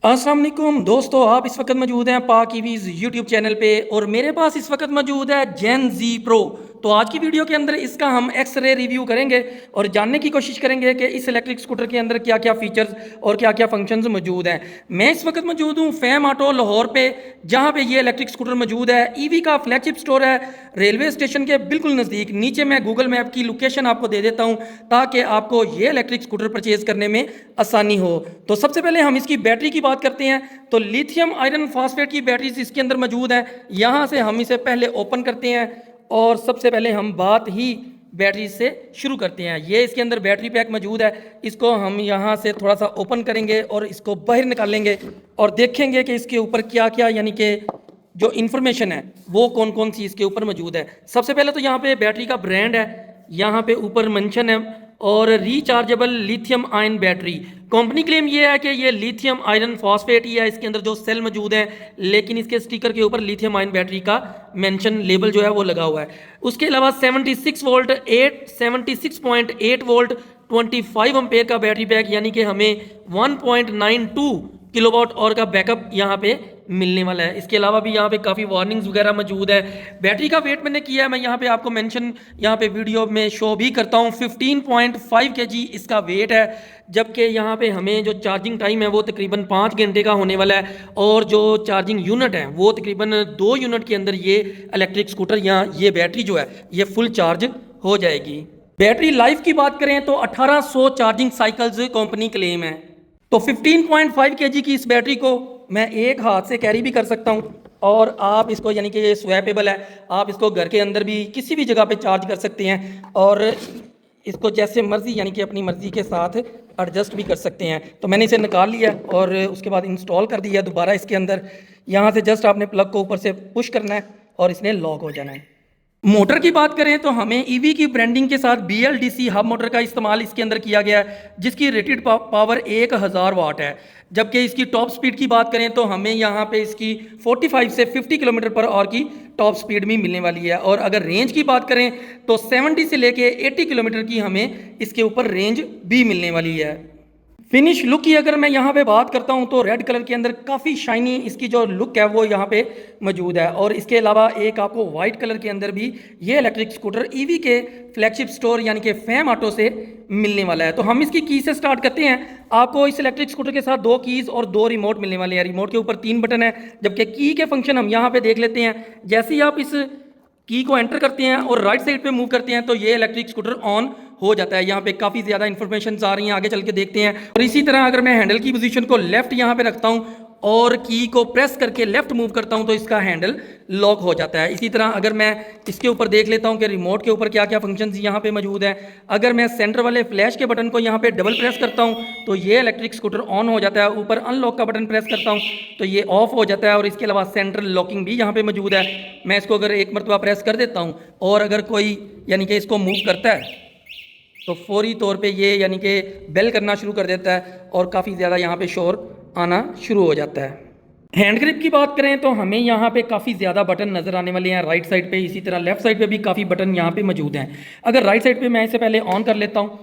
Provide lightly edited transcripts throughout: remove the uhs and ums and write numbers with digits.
अस्सलाम वालेकुम दोस्तों, आप इस वक्त मौजूद हैं पाक ईवीज़ यूट्यूब चैनल पे और मेरे पास इस वक्त मौजूद है जेन जी प्रो। तो आज की वीडियो के अंदर इसका हम एक्सरे रिव्यू करेंगे और जानने की कोशिश करेंगे कि इस इलेक्ट्रिक स्कूटर के अंदर क्या क्या फीचर्स और क्या क्या फंक्शंस मौजूद हैं। मैं इस वक्त मौजूद हूँ फैम ऑटो लाहौर पे, जहाँ पे ये इलेक्ट्रिक स्कूटर मौजूद है। ईवी का फ्लैगशिप स्टोर है रेलवे स्टेशन के बिल्कुल नज़दीक। नीचे मैं गूगल मैप की लोकेशन आपको दे देता हूँ ताकि आपको ये इलेक्ट्रिक स्कूटर परचेज करने में आसानी हो। तो सबसे पहले हम इसकी बैटरी की बात करते हैं। तो लिथियम आयरन फॉस्फेट की बैटरीज इसके अंदर मौजूद है। यहाँ से हम इसे पहले ओपन करते हैं और सबसे पहले हम बात ही बैटरी से शुरू करते हैं। ये इसके अंदर बैटरी पैक मौजूद है। इसको हम यहाँ से थोड़ा सा ओपन करेंगे और इसको बाहर निकालेंगे और देखेंगे कि इसके ऊपर क्या क्या यानी कि जो इन्फॉर्मेशन है वो कौन कौन सी इसके ऊपर मौजूद है। सबसे पहले तो यहाँ पे बैटरी का ब्रांड है, यहाँ पे ऊपर मेंशन है और rechargeable lithium ion battery. Company claim ये है कि ये लिथियम आयरन फॉस्फेट ही है इसके अंदर जो सेल मौजूद है, लेकिन इसके स्टिकर के ऊपर लिथियम आयन बैटरी का मेंशन लेबल जो है वो लगा हुआ है। उसके अलावा 76 वोल्ट 76.8 वोल्ट 25 एम्पेयर का बैटरी पैक, यानी कि हमें 1.92 किलोवाट और का बैकअप यहाँ पे मिलने वाला है। इसके अलावा भी यहाँ पे काफ़ी वार्निंग्स वगैरह मौजूद है। बैटरी का वेट मैंने किया है, मैं यहाँ पे आपको मेंशन यहाँ पे वीडियो में शो भी करता हूँ। 15.5 kg इसका वेट है, जबकि यहाँ पे हमें जो चार्जिंग टाइम है वो तकरीबन 5 घंटे का होने वाला है और जो चार्जिंग यूनिट है वो तकरीबन 2 यूनिट के अंदर ये इलेक्ट्रिक स्कूटर या ये बैटरी जो है ये फुल चार्ज हो जाएगी। बैटरी लाइफ की बात करें तो 1800 चार्जिंग साइकिल्स कंपनी क्लेम है। तो 15.5 kg की इस बैटरी को मैं एक हाथ से कैरी भी कर सकता हूँ और आप इसको यानी कि ये स्वैपेबल है, आप इसको घर के अंदर भी किसी भी जगह पे चार्ज कर सकते हैं और इसको जैसे मर्जी यानी कि अपनी मर्जी के साथ एडजस्ट भी कर सकते हैं। तो मैंने इसे निकाल लिया और उसके बाद इंस्टॉल कर दिया दोबारा इसके अंदर। यहाँ से जस्ट आपने प्लग को ऊपर से पुश करना है और इसने लॉक हो जाना है। मोटर की बात करें तो हमें ईवी की ब्रांडिंग के साथ BLDC हब मोटर का इस्तेमाल इसके अंदर किया गया है, जिसकी रेटेड पावर 1000 वाट है। जबकि इसकी टॉप स्पीड की बात करें तो हमें यहाँ पे इसकी 45 से 50 किलोमीटर पर आवर की टॉप स्पीड भी मिलने वाली है। और अगर रेंज की बात करें तो 70 से लेके 80 किलोमीटर की हमें इसके ऊपर रेंज भी मिलने वाली है। फिनिश लुक की अगर मैं यहाँ पे बात करता हूँ तो रेड कलर के अंदर काफ़ी शाइनी इसकी जो लुक है वो यहाँ पे मौजूद है। और इसके अलावा एक आपको वाइट कलर के अंदर भी ये इलेक्ट्रिक स्कूटर ईवी के फ्लैगशिप स्टोर यानी कि फैम ऑटो से मिलने वाला है। तो हम इसकी की से स्टार्ट करते हैं। आपको इस इलेक्ट्रिक स्कूटर के साथ 2 कीज़ और 2 रिमोट मिलने वाले हैं। रिमोट के ऊपर 3 बटन है, जबकि की के फंक्शन हम यहाँ पे देख लेते हैं। जैसे ही आप इस की को एंटर करते हैं और राइट साइड पे मूव करते हैं तो ये इलेक्ट्रिक स्कूटर ऑन हो जाता है। यहाँ पे काफ़ी ज़्यादा इन्फॉर्मेशन आ रही हैं, आगे चल के देखते हैं। और इसी तरह अगर मैं हैंडल की पोजीशन को लेफ्ट यहाँ पे रखता हूँ और की को प्रेस करके लेफ्ट मूव करता हूँ तो इसका हैंडल लॉक हो जाता है। इसी तरह अगर मैं इसके ऊपर देख लेता हूँ कि रिमोट के ऊपर क्या क्या फंक्शंस यहाँ पे मौजूद हैं। अगर मैं सेंटर वाले फ्लैश के बटन को यहाँ पे डबल प्रेस करता हूँ तो ये इलेक्ट्रिक स्कूटर ऑन हो जाता है। ऊपर अनलॉक का बटन प्रेस करता हूँ तो ये ऑफ हो जाता है। और इसके अलावा सेंट्रल लॉकिंग भी यहाँ पे मौजूद है। मैं इसको अगर एक मरतबा प्रेस कर देता हूँ और अगर कोई यानी कि इसको मूव करता है तो फौरी तौर पे ये यानी कि बेल करना शुरू कर देता है और काफ़ी ज़्यादा यहाँ पे शोर आना शुरू हो जाता है। हैंड ग्रिप की बात करें तो हमें यहाँ पे काफ़ी ज़्यादा बटन नज़र आने वाले हैं राइट साइड पे। इसी तरह लेफ्ट साइड पे भी काफ़ी बटन यहाँ पे मौजूद हैं। अगर राइट साइड पे मैं इसे पहले ऑन कर लेता हूँ,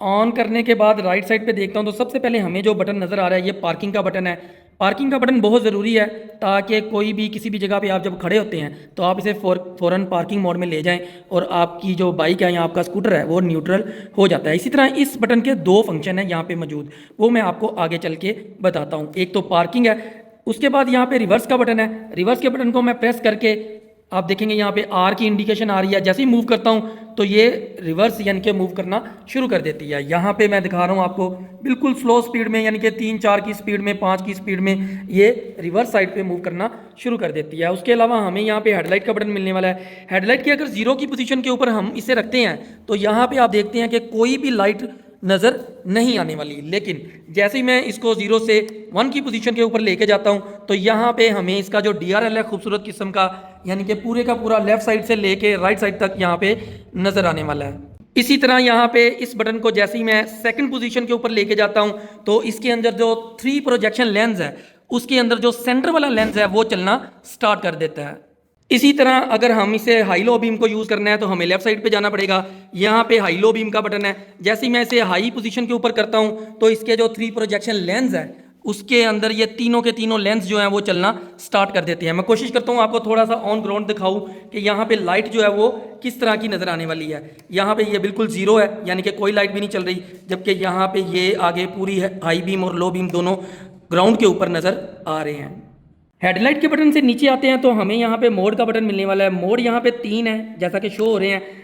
ऑन करने के बाद राइट साइड पे देखता हूँ तो सबसे पहले हमें जो बटन नज़र आ रहा है ये पार्किंग का बटन है। पार्किंग का बटन बहुत ज़रूरी है ताकि कोई भी किसी भी जगह पे आप जब खड़े होते हैं तो आप इसे फ़ौरन पार्किंग मोड में ले जाएं और आपकी जो बाइक है या आपका स्कूटर है वो न्यूट्रल हो जाता है। इसी तरह इस बटन के 2 फंक्शन हैं यहाँ पे मौजूद, वो मैं आपको आगे चल के बताता हूँ। एक तो पार्किंग है, उसके बाद यहाँ पे रिवर्स का बटन है। रिवर्स के बटन को मैं प्रेस करके आप देखेंगे यहाँ पे आर की इंडिकेशन आ रही है। जैसे ही मूव करता हूँ तो ये रिवर्स यानी कि मूव करना शुरू कर देती है। यहाँ पे मैं दिखा रहा हूँ आपको बिल्कुल स्लो स्पीड में यानी कि 3-4 की स्पीड में 5 की स्पीड में ये रिवर्स साइड पे मूव करना शुरू कर देती है। उसके अलावा हमें यहाँ पे हेडलाइट का बटन मिलने वाला है। हेडलाइट की अगर 0 की पोजीशन के ऊपर हम इसे रखते हैं तो यहाँ पे आप देखते हैं कि कोई भी लाइट नज़र नहीं आने वाली। लेकिन जैसे ही मैं इसको 0 से 1 की पोजीशन के ऊपर लेके जाता हूँ तो यहाँ पे हमें इसका जो DRL है खूबसूरत किस्म का, यानी कि पूरे का पूरा लेफ्ट साइड से लेके राइट साइड तक यहाँ पे नज़र आने वाला है। इसी तरह यहाँ पे इस बटन को जैसे ही मैं सेकंड पोजीशन के ऊपर लेके जाता हूँ तो इसके अंदर जो 3 प्रोजेक्शन लेंस है उसके अंदर जो सेंटर वाला लेंस है वो चलना स्टार्ट कर देता है। इसी तरह अगर हम इसे हाई लो बीम को यूज़ करना है तो हमें लेफ्ट साइड पे जाना पड़ेगा। यहाँ पे हाई लो बीम का बटन है। जैसे ही मैं इसे हाई पोजीशन के ऊपर करता हूँ तो इसके जो 3 प्रोजेक्शन लेंस है उसके अंदर ये तीनों के तीनों लेंस जो हैं वो चलना स्टार्ट कर देते हैं। मैं कोशिश करता हूँ आपको थोड़ा सा ऑन ग्राउंड दिखाऊं कि यहाँ पे लाइट जो है वो किस तरह की नज़र आने वाली है। यहाँ पे ये बिल्कुल ज़ीरो है, यानी कि कोई लाइट भी नहीं चल रही, जबकि यहाँ पे ये आगे पूरी हाई बीम और लो बीम दोनों ग्राउंड के ऊपर नज़र आ रहे हैं। हेडलाइट के बटन से नीचे आते हैं तो हमें यहाँ पे मोड का बटन मिलने वाला है। मोड यहाँ पे 3 है जैसा कि शो हो रहे हैं।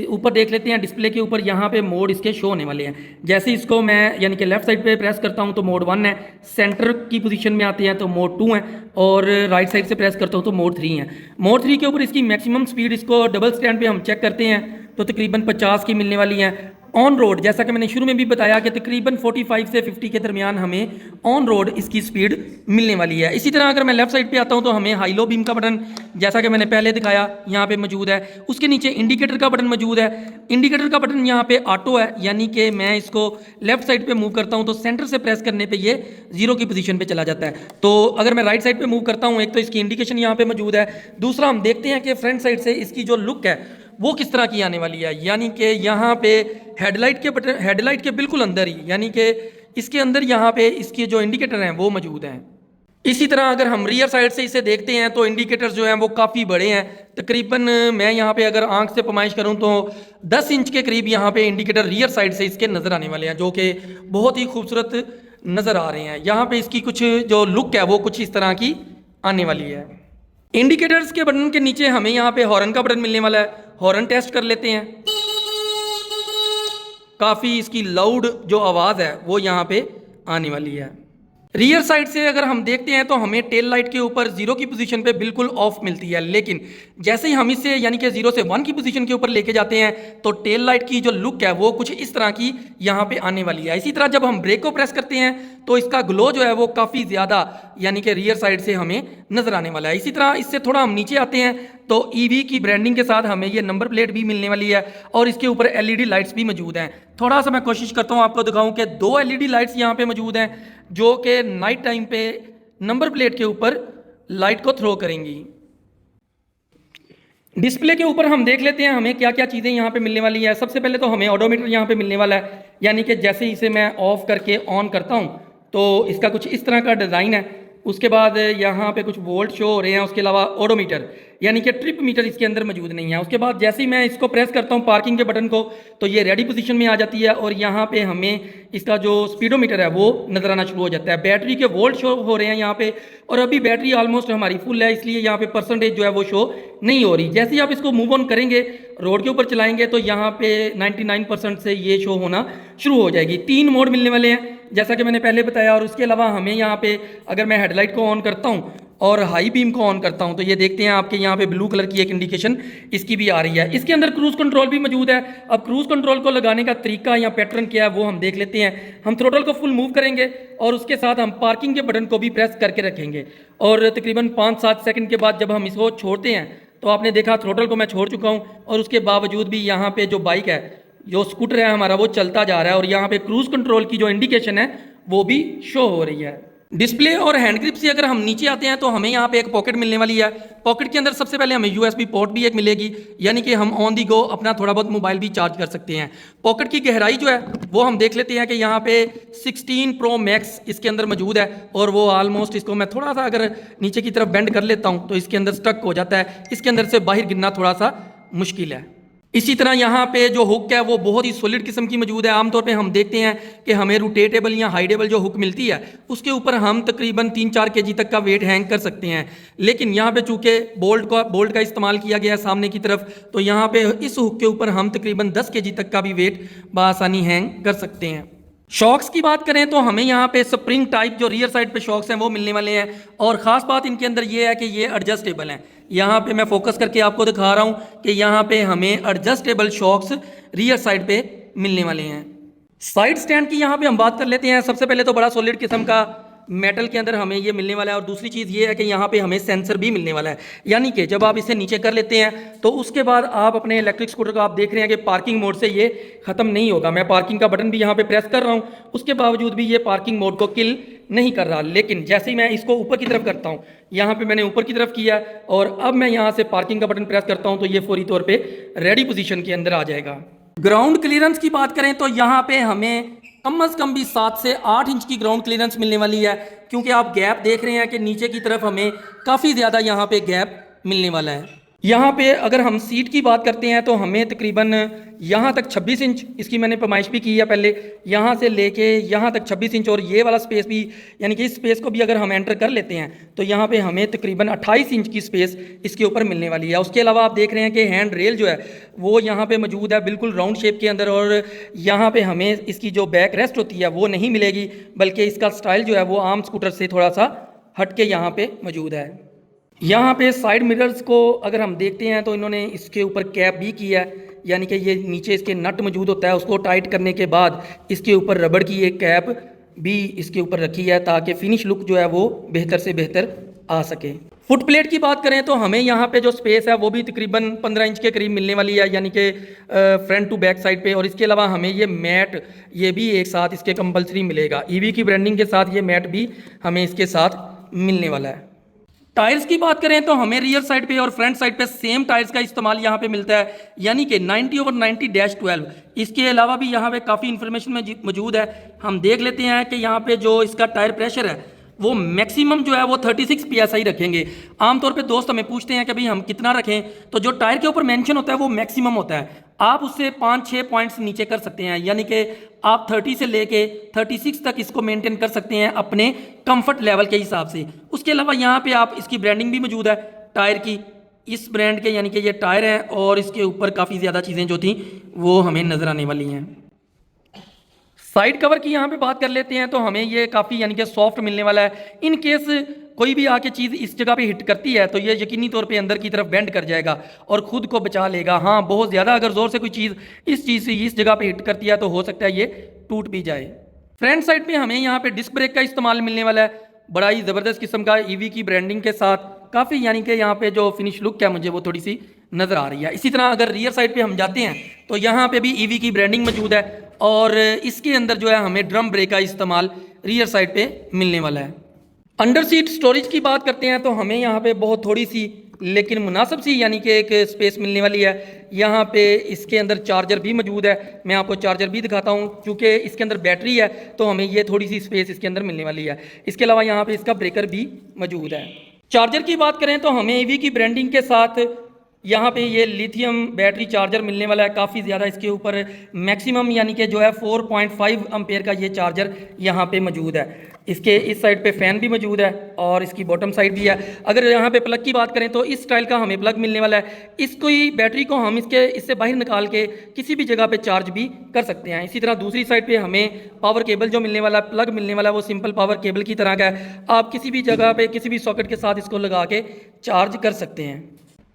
ऊपर देख लेते हैं डिस्प्ले के ऊपर, यहाँ पे मोड इसके शो होने वाले हैं। जैसे इसको मैं यानी कि लेफ्ट साइड पे प्रेस करता हूँ तो मोड 1 है, सेंटर की पोजीशन में आते हैं तो मोड 2 है, और राइट साइड से प्रेस करता हूँ तो मोड 3 है। मोड 3 के ऊपर इसकी मैक्सिमम स्पीड, इसको डबल स्टैंड पे हम चेक करते हैं तो तकरीबन 50 की मिलने वाली है। ऑन रोड जैसा कि मैंने शुरू में भी बताया कि तकरीबन 45 से 50 के दरमियान हमें ऑन रोड इसकी स्पीड मिलने वाली है। इसी तरह अगर मैं लेफ्ट साइड पे आता हूं तो हमें हाई लो बीम का बटन जैसा कि मैंने पहले दिखाया यहाँ पे मौजूद है। उसके नीचे इंडिकेटर का बटन मौजूद है। इंडिकेटर का बटन यहाँ पे ऑटो है, यानी कि मैं इसको लेफ्ट साइड पे मूव करता हूँ तो सेंटर से प्रेस करने पर ये 0 की पोजीशन पर चला जाता है। तो अगर मैं राइट साइड पर मूव करता हूँ, एक तो इसकी इंडिकेशन यहाँ पे मौजूद है, दूसरा हम देखते हैं कि फ्रंट साइड से इसकी जो लुक है वो किस तरह की आने वाली है। यानी कि यहाँ पे हेडलाइट के बटन, हेडलाइट के बिल्कुल अंदर ही, यानी कि इसके अंदर यहाँ पे इसके जो इंडिकेटर हैं वो मौजूद हैं। इसी तरह अगर हम रियर साइड से इसे देखते हैं तो इंडिकेटर्स जो हैं वो काफ़ी बड़े हैं। तकरीबन मैं यहाँ पे अगर आंख से पमाइश करूँ तो 10 इंच के करीब यहाँ पे इंडिकेटर रियर साइड से इसके नज़र आने वाले हैं, जो कि बहुत ही खूबसूरत नज़र आ रहे हैं। यहाँ पे इसकी कुछ जो लुक है वो कुछ इस तरह की आने वाली है। इंडिकेटर्स के बटन के नीचे हमें यहाँ पे हॉर्न का बटन मिलने वाला है। हॉर्न टेस्ट कर लेते हैं। काफ़ी इसकी लाउड जो आवाज़ है वो यहाँ पे आने वाली है। रियर साइड से अगर हम देखते हैं तो हमें टेल लाइट के ऊपर 0 की पोजीशन पे बिल्कुल ऑफ मिलती है, लेकिन जैसे ही हम इसे यानी कि 0 से 1 की पोजीशन के ऊपर लेके जाते हैं तो टेल लाइट की जो लुक है वो कुछ इस तरह की यहाँ पे आने वाली है। इसी तरह जब हम ब्रेक को प्रेस करते हैं तो इसका ग्लो जो है वो काफ़ी ज़्यादा यानी कि रियर साइड से हमें नज़र आने वाला है। इसी तरह इससे थोड़ा हम नीचे आते हैं तो ईवी की ब्रांडिंग के साथ हमें ये नंबर प्लेट भी मिलने वाली है और इसके ऊपर एलईडी लाइट्स भी मौजूद हैं। थोड़ा सा मैं कोशिश करता हूँ आपको दिखाऊं कि 2 एलईडी लाइट्स यहाँ पे मौजूद हैं जो कि नाइट टाइम पे नंबर प्लेट के ऊपर लाइट को थ्रो करेंगी। डिस्प्ले के ऊपर हम देख लेते हैं हमें क्या क्या चीज़ें यहाँ पे मिलने वाली है। सबसे पहले तो हमें ऑडोमीटर यहाँ पे मिलने वाला है, यानी कि जैसे ही इसे मैं ऑफ करके ऑन करता हूँ तो इसका कुछ इस तरह का डिज़ाइन है। उसके बाद यहाँ पे कुछ वोल्ट शो हो रहे हैं। उसके अलावा ओडोमीटर यानी कि ट्रिप मीटर इसके अंदर मौजूद नहीं है। उसके बाद जैसे ही मैं इसको प्रेस करता हूँ पार्किंग के बटन को तो ये रेडी पोजीशन में आ जाती है और यहाँ पे हमें इसका जो स्पीडोमीटर है वो नजर आना शुरू हो जाता है। बैटरी के वोल्ट शो हो रहे हैं यहाँ पे, और अभी बैटरी ऑलमोस्ट हमारी फुल है, इसलिए यहाँ पे परसेंटेज जो है वो शो नहीं हो रही। जैसे ही आप इसको मूव ऑन करेंगे, रोड के ऊपर चलाएंगे तो यहाँ पे 99% से ये शो होना शुरू हो जाएगी। 3 मोड मिलने वाले हैं जैसा कि मैंने पहले बताया, और उसके अलावा हमें यहाँ पे अगर मैं हेडलाइट को ऑन करता हूँ और हाई बीम को ऑन करता हूं तो ये देखते हैं आपके यहाँ पे ब्लू कलर की एक इंडिकेशन इसकी भी आ रही है। इसके अंदर क्रूज कंट्रोल भी मौजूद है। अब क्रूज कंट्रोल को लगाने का तरीका या पैटर्न क्या है वो हम देख लेते हैं। हम थ्रोटल को फुल मूव करेंगे और उसके साथ हम पार्किंग के बटन को भी प्रेस करके रखेंगे, और तकरीबन 5-7 सेकंड के बाद जब हम इसको छोड़ते हैं तो आपने देखा थ्रोटल को मैं छोड़ चुका हूँ और उसके बावजूद भी यहाँ पे जो बाइक है, जो स्कूटर है हमारा, वो चलता जा रहा है और यहाँ पे क्रूज कंट्रोल की जो इंडिकेशन है वो भी शो हो रही है। डिस्प्ले और हैंड ग्रिप से अगर हम नीचे आते हैं तो हमें यहाँ पे एक पॉकेट मिलने वाली है। पॉकेट के अंदर सबसे पहले हमें यूएसबी पोर्ट भी एक मिलेगी, यानी कि हम ऑन दी गो अपना थोड़ा बहुत मोबाइल भी चार्ज कर सकते हैं। पॉकेट की गहराई जो है वो हम देख लेते हैं कि यहाँ पे 16 प्रो मैक्स इसके अंदर मौजूद है, और वो ऑलमोस्ट, इसको मैं थोड़ा सा अगर नीचे की तरफ बेंड कर लेता हूँ तो इसके अंदर स्टक हो जाता है। इसके अंदर से बाहर गिरना थोड़ा सा मुश्किल है। इसी तरह यहाँ पे जो हुक है वो बहुत ही सॉलिड किस्म की मौजूद है। आमतौर पे हम देखते हैं कि हमें रोटेटेबल या हाइडेबल जो हुक मिलती है उसके ऊपर हम तकरीबन 3-4 kg तक का वेट हैंग कर सकते हैं, लेकिन यहाँ पे चूंकि बोल्ट का इस्तेमाल किया गया है सामने की तरफ, तो यहाँ पे इस हुक के ऊपर हम तकरीबन 10 kg तक का भी वेट बआसानी हैंग कर सकते हैं। शॉक्स की बात करें तो हमें यहाँ पे स्प्रिंग टाइप जो रियर साइड पे शॉक्स हैं वो मिलने वाले हैं, और ख़ास बात इनके अंदर ये है कि ये एडजस्टेबल हैं। यहाँ पे मैं फोकस करके आपको दिखा रहा हूँ कि यहाँ पे हमें एडजस्टेबल शॉक्स रियर साइड पे मिलने वाले हैं। साइड स्टैंड की यहाँ पे हम बात कर लेते हैं। सबसे पहले तो बड़ा सॉलिड किस्म का मेटल के अंदर हमें ये मिलने वाला है, और दूसरी चीज़ ये है कि यहाँ पे हमें सेंसर भी मिलने वाला है, यानी कि जब आप इसे नीचे कर लेते हैं तो उसके बाद आप अपने इलेक्ट्रिक स्कूटर को आप देख रहे हैं कि पार्किंग मोड से ये ख़त्म नहीं होगा। मैं पार्किंग का बटन भी यहाँ पे प्रेस कर रहा हूँ, उसके बावजूद भी ये पार्किंग मोड को किल नहीं कर रहा। लेकिन जैसे ही मैं इसको ऊपर की तरफ करता हूँ, यहाँ पे मैंने ऊपर की तरफ किया और अब मैं यहाँ से पार्किंग का बटन प्रेस करता हूँ तो ये फौरी तौर पर रेडी पोजिशन के अंदर आ जाएगा। ग्राउंड क्लियरेंस की बात करें तो यहाँ पे हमें कम से कम भी 7 से 8 इंच की ग्राउंड क्लियरेंस मिलने वाली है, क्योंकि आप गैप देख रहे हैं कि नीचे की तरफ हमें काफ़ी ज़्यादा यहाँ पे गैप मिलने वाला है। यहाँ पे अगर हम सीट की बात करते हैं तो हमें तकरीबन यहाँ तक 26 इंच, इसकी मैंने पैमाइश भी की है पहले, यहाँ से लेके यहाँ तक 26 इंच, और ये वाला स्पेस भी यानी कि इस स्पेस को भी अगर हम एंटर कर लेते हैं तो यहाँ पे हमें तकरीबन 28 इंच की स्पेस इसके ऊपर मिलने वाली है। उसके अलावा आप देख रहे हैं कि हैंड रेल जो है वो यहाँ पे मौजूद है बिल्कुल राउंड शेप के अंदर, और यहाँ पे हमें इसकी जो बैक रेस्ट होती है वो नहीं मिलेगी, बल्कि इसका स्टाइल जो है वो आम स्कूटर से थोड़ा सा हट के यहाँ पे मौजूद है। यहाँ पे साइड मिरर्स को अगर हम देखते हैं तो इन्होंने इसके ऊपर कैप भी किया है, यानी कि ये नीचे इसके नट मौजूद होता है, उसको टाइट करने के बाद इसके ऊपर रबड़ की एक कैप भी इसके ऊपर रखी है ताकि फिनिश लुक जो है वो बेहतर से बेहतर आ सके। फुट प्लेट की बात करें तो हमें यहाँ पे जो स्पेस है वो भी तकरीबन 15 इंच के करीब मिलने वाली है, यानी कि फ्रंट टू बैक साइड पे। और इसके अलावा हमें ये मैट ये भी एक साथ इसके कंपलसरी मिलेगा, ईवी की ब्रांडिंग के साथ ये मैट भी हमें इसके साथ मिलने वाला है। टायर्स की बात करें तो हमें रियर साइड पे और फ्रंट साइड पे सेम टायर्स का इस्तेमाल यहाँ पे मिलता है, यानी कि 90/90-12। इसके अलावा भी यहाँ पे काफ़ी इन्फॉर्मेशन मौजूद है। हम देख लेते हैं कि यहाँ पे जो इसका टायर प्रेशर है वो मैक्सिमम जो है वो 36 PSI रखेंगे। आमतौर पे दोस्त हमें पूछते हैं कि भाई हम कितना रखें, तो जो टायर के ऊपर मेंशन होता है वो मैक्सिमम होता है। आप उससे 5-6 पॉइंट्स नीचे कर सकते हैं, यानी कि आप 30 से लेके 36 तक इसको मेंटेन कर सकते हैं अपने कंफर्ट लेवल के हिसाब से। उसके अलावा यहाँ पे आप इसकी ब्रांडिंग भी मौजूद है टायर की, इस ब्रांड के, यानी कि ये टायर हैं, और इसके ऊपर काफ़ी ज़्यादा चीज़ें जो थी वो हमें नज़र आने वाली हैं। साइड कवर की यहाँ पे बात कर लेते हैं तो हमें ये काफ़ी यानी कि सॉफ्ट मिलने वाला है। इन केस कोई भी आके चीज़ इस जगह पे हिट करती है तो ये यकीनी तौर पे अंदर की तरफ बेंड कर जाएगा और ख़ुद को बचा लेगा। हाँ, बहुत ज़्यादा अगर ज़ोर से कोई चीज़ इस चीज़ से इस जगह पे हिट करती है तो हो सकता है ये टूट भी जाए। फ्रंट साइड पे हमें यहाँ पे डिस्क ब्रेक का इस्तेमाल मिलने वाला है, बड़ा ही ज़बरदस्त किस्म का ईवी की ब्रांडिंग के साथ। काफ़ी यानी कि यहाँ पे जो फिनिश लुक है मुझे वो थोड़ी सी नज़र आ रही है। इसी तरह अगर रियर साइड पे हम जाते हैं तो यहाँ पे भी ईवी की ब्रांडिंग मौजूद है, और इसके अंदर जो है हमें ड्रम ब्रेक का इस्तेमाल रियर साइड पे मिलने वाला है। अंडर सीट स्टोरेज की बात करते हैं तो हमें यहाँ पे बहुत थोड़ी सी लेकिन मुनासिब सी यानी कि एक स्पेस मिलने वाली है। यहाँ पे इसके अंदर चार्जर भी मौजूद है, मैं आपको चार्जर भी दिखाता हूँ। क्योंकि इसके अंदर बैटरी है तो हमें ये थोड़ी सी स्पेस इसके अंदर मिलने वाली है। इसके अलावा यहाँ पे इसका ब्रेकर भी मौजूद है। चार्जर की बात करें तो हमें ईवी की ब्रांडिंग के साथ यहाँ पे ये लिथियम बैटरी चार्जर मिलने वाला है। काफ़ी ज़्यादा इसके ऊपर मैक्सिमम यानी कि जो है 4.5 एम्पेयर का ये चार्जर यहाँ पे मौजूद है। इसके इस साइड पे फ़ैन भी मौजूद है और इसकी बॉटम साइड भी है। अगर यहाँ पे प्लग की बात करें तो इस स्टाइल का हमें प्लग मिलने वाला है। इसको ही बैटरी को हम इससे बाहर निकाल के किसी भी जगह पे चार्ज भी कर सकते हैं। इसी तरह दूसरी साइड पे हमें पावर केबल जो मिलने वाला प्लग मिलने वाला है वो सिंपल पावर केबल की तरह का है। आप किसी भी जगह पे किसी भी सॉकेट के साथ इसको लगा के चार्ज कर सकते हैं।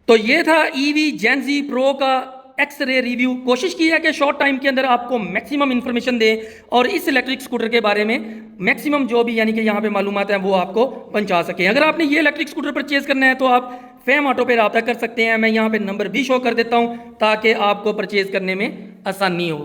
तो ये था ईवी जेन ज़ी प्रो का एक्स-रे रिव्यू। कोशिश की है कि शॉर्ट टाइम के अंदर आपको मैक्सिमम इन्फॉर्मेशन दें और इस इलेक्ट्रिक स्कूटर के बारे में मैक्सिमम जो भी यानी कि यहाँ पे मालूमात हैं वो आपको पहुँचा सकें। अगर आपने ये इलेक्ट्रिक स्कूटर परचेज करना है तो आप फेम ऑटो पे रब्ता कर सकते हैं। मैं यहाँ पे नंबर भी शो कर देता हूँ ताकि आपको परचेज करने में आसानी हो।